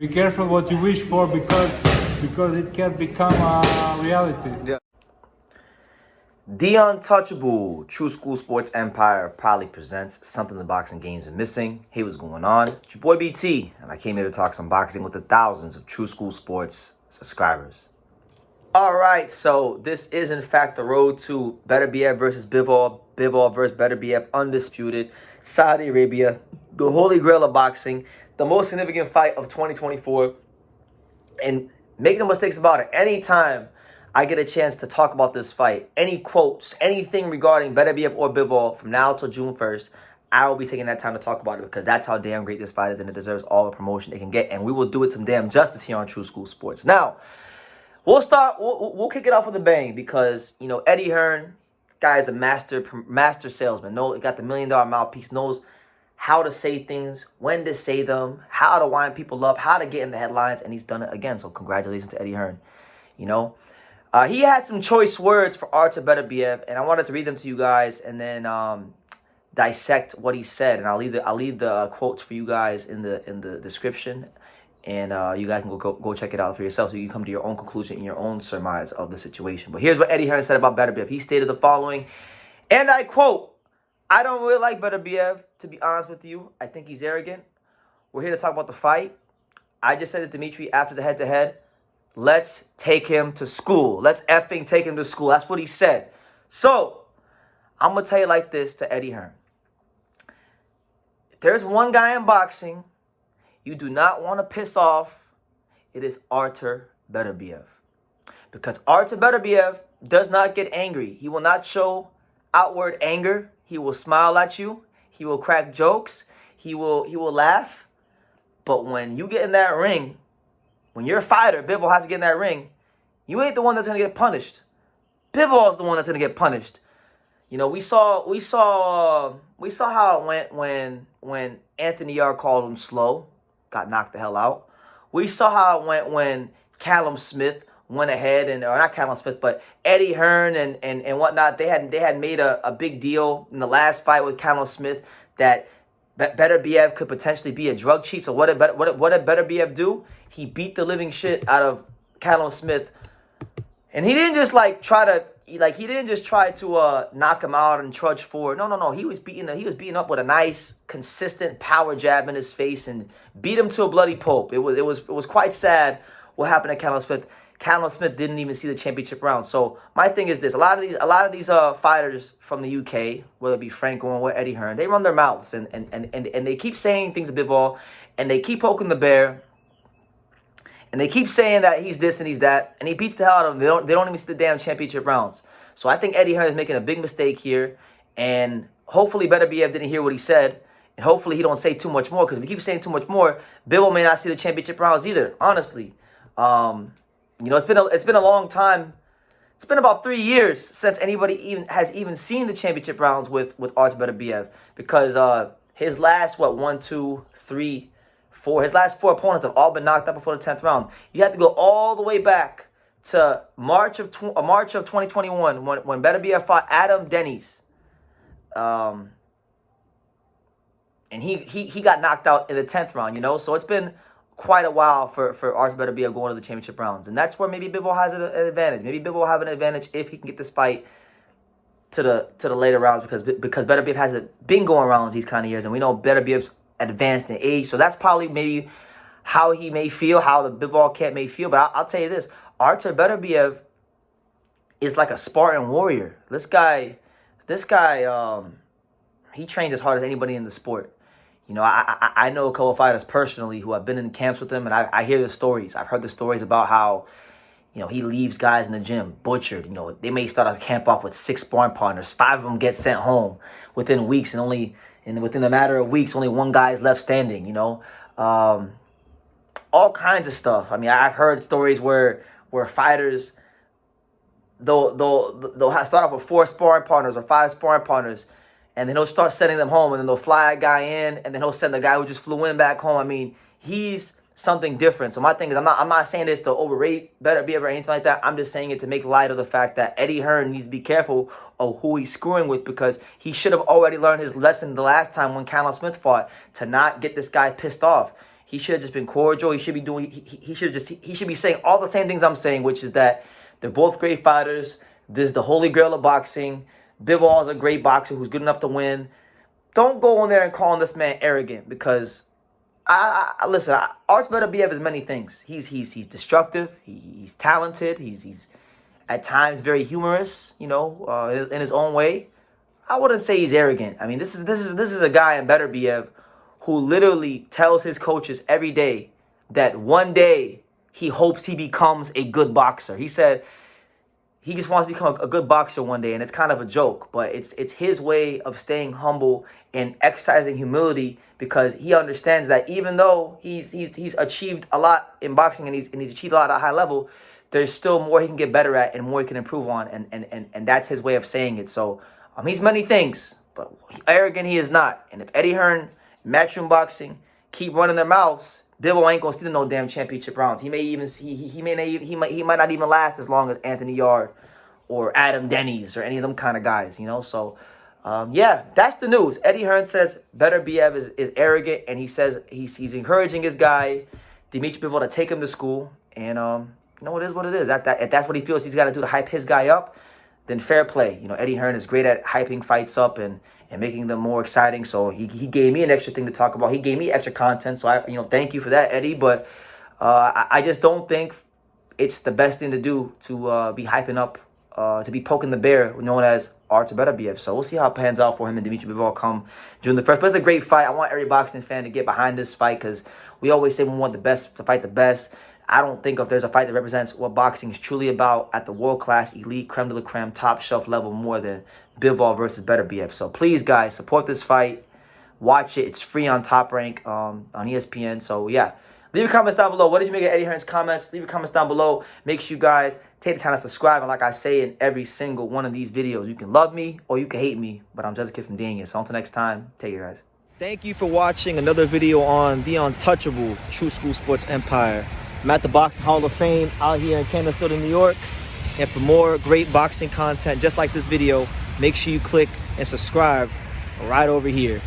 Be careful what you wish for because it can become a reality. Yeah. The Untouchable True School Sports Empire proudly presents something the boxing games are missing. Hey, what's going on? It's your boy BT, and I came here to talk some boxing with the thousands of True School Sports subscribers. All right, so this is in fact the road to Beterbiev versus Bivol. Bivol versus Beterbiev, undisputed. Saudi Arabia, the holy grail of boxing, the most significant fight of 2024. And make no mistakes about it, anytime I get a chance to talk about this fight, any quotes, anything regarding Beterbiev or Bivol from now till June 1st, I will be taking that time to talk about it because that's how damn great this fight is and it deserves all the promotion it can get. And we will do it some damn justice here on True School Sports. Now, we'll kick it off with a bang because, you know, Eddie Hearn, guy is a master salesman. Got the $1 million mouthpiece, knows how to say things, when to say them, how to wind people up, how to get in the headlines, and he's done it again. So congratulations to Eddie Hearn. You know, he had some choice words for Artur Beterbiev, and I wanted to read them to you guys and then dissect what he said. And I'll leave the quotes for you guys in the description, and you guys can go check it out for yourself, so you can come to your own conclusion and your own surmise of the situation. But here's what Eddie Hearn said about Beterbiev. He stated the following, and I quote, "I don't really like Beterbiev, to be honest with you. I think he's arrogant. We're here to talk about the fight. I just said to Dimitri after the head-to-head, let's take him to school. Let's effing take him to school." That's what he said. So, I'm going to tell you like this to Eddie Hearn. If there's one guy in boxing you do not want to piss off, it is Artur Beterbiev. Because Artur Beterbiev does not get angry. He will not show outward anger. He will smile at you. He will crack jokes. He will laugh. But when you get in that ring, when you're a fighter, Bivol has to get in that ring, you ain't the one that's going to get punished. Bivol is the one that's going to get punished. You know, we saw how it went when Anthony Yarde called him slow, got knocked the hell out. We saw how it went when Callum Smith went ahead or not Callum Smith, but Eddie Hearn and whatnot. They had made a big deal in the last fight with Callum Smith that Beterbiev could potentially be a drug cheat. So what did Beterbiev do? He beat the living shit out of Callum Smith, and he didn't just try to knock him out and trudge forward. No. He was beating up with a nice, consistent power jab in his face and beat him to a bloody pulp. It was quite sad what happened to Callum Smith. Callum Smith didn't even see the championship round. So my thing is this: a lot of these fighters from the UK, whether it be Frank or Eddie Hearn, they run their mouths and they keep saying things to Bivol, and they keep poking the bear, and they keep saying that he's this and he's that, and he beats the hell out of them. They don't even see the damn championship rounds. So I think Eddie Hearn is making a big mistake here, and hopefully Beterbiev didn't hear what he said, and hopefully he don't say too much more, because if he keeps saying too much more, Bivol may not see the championship rounds either. Honestly. You know, it's been a long time. It's been about 3 years since anybody has seen the championship rounds with Artur Beterbiev, because his last his last 4 opponents have all been knocked out before the 10th round. You have to go all the way back to March of 2021 when Beterbiev fought Adam Dennis, and he got knocked out in the 10th round. You know, so it's been quite a while for Artur Beterbiev going to the championship rounds. And that's where maybe Bivol has an advantage. Maybe Bivol will have an advantage if he can get this fight to the later rounds, because Beterbiev hasn't been going rounds these kind of years. And we know Beterbiev's advanced in age. So that's probably maybe how he may feel, how the Bivol camp may feel. But I'll tell you this, Artur Beterbiev is like a Spartan warrior. This guy, he trained as hard as anybody in the sport. You know, I know a couple of fighters personally who have been in camps with him, and I hear the stories. I've heard the stories about how, you know, he leaves guys in the gym butchered. You know, they may start a camp off with 6 sparring partners. 5 of them get sent home within weeks, and within a matter of weeks, only 1 guy is left standing. You know, all kinds of stuff. I mean, I've heard stories where fighters they'll start off with 4 sparring partners or 5 sparring partners, and then he'll start sending them home, and then they'll fly a guy in, and then he'll send the guy who just flew in back home. I mean, he's something different. So my thing is, I'm not saying this to overrate Beterbiev or anything like that. I'm just saying it to make light of the fact that Eddie Hearn needs to be careful of who he's screwing with, because he should have already learned his lesson the last time when Callum Smith fought, to not get this guy pissed off. He should have just been cordial. He should be doing. He should be saying all the same things I'm saying, which is that they're both great fighters. This is the holy grail of boxing. Bivol is a great boxer who's good enough to win. Don't go in there and calling this man arrogant, because listen. Artur Beterbiev is many things. He's destructive. He's talented. He's at times very humorous. You know, in his own way. I wouldn't say he's arrogant. I mean, this is a guy in Beterbiev who literally tells his coaches every day that one day he hopes he becomes a good boxer. He said he just wants to become a good boxer one day, and it's kind of a joke, but it's his way of staying humble and exercising humility, because he understands that even though he's achieved a lot in boxing and he's achieved a lot at a high level, there's still more he can get better at and more he can improve on, and that's his way of saying it. So he's many things, but arrogant he is not. And if Eddie Hearn, Matchroom Boxing, keep running their mouths, Bivol ain't gonna steal no damn championship rounds. He might not even last as long as Anthony Yard or Adam Denny's or any of them kind of guys, you know. So yeah, that's the news. Eddie Hearn says Beterbiev is arrogant, and he says he's encouraging his guy Dimitri Bivol to take him to school, and you know, it is what it is. If that's what he feels he's got to do to hype his guy up, then fair play. You know, Eddie Hearn is great at hyping fights up and making them more exciting. So he gave me an extra thing to talk about. He gave me extra content. So thank you for that, Eddie. But I just don't think it's the best thing to do to be hyping up, to be poking the bear known as Artur Beterbiev. So we'll see how it pans out for him and Dimitri Bivol come June the 1st. But it's a great fight. I want every boxing fan to get behind this fight, because we always say we want the best to fight the best. I don't think if there's a fight that represents what boxing is truly about at the world-class, elite, creme de la creme, top-shelf level more than Bivol versus Beterbiev. So please, guys, support this fight. Watch it. It's free on Top Rank on ESPN. So, yeah. Leave your comments down below. What did you make of Eddie Hearn's comments? Leave your comments down below. Make sure you guys take the time to subscribe. And like I say in every single one of these videos, you can love me or you can hate me, but I'm just a kid from Daniel. So until next time, take care, guys. Thank you for watching another video on the untouchable True School Sports Empire. I'm at the Boxing Hall of Fame out here in Canastota, New York. And for more great boxing content just like this video, make sure you click and subscribe right over here.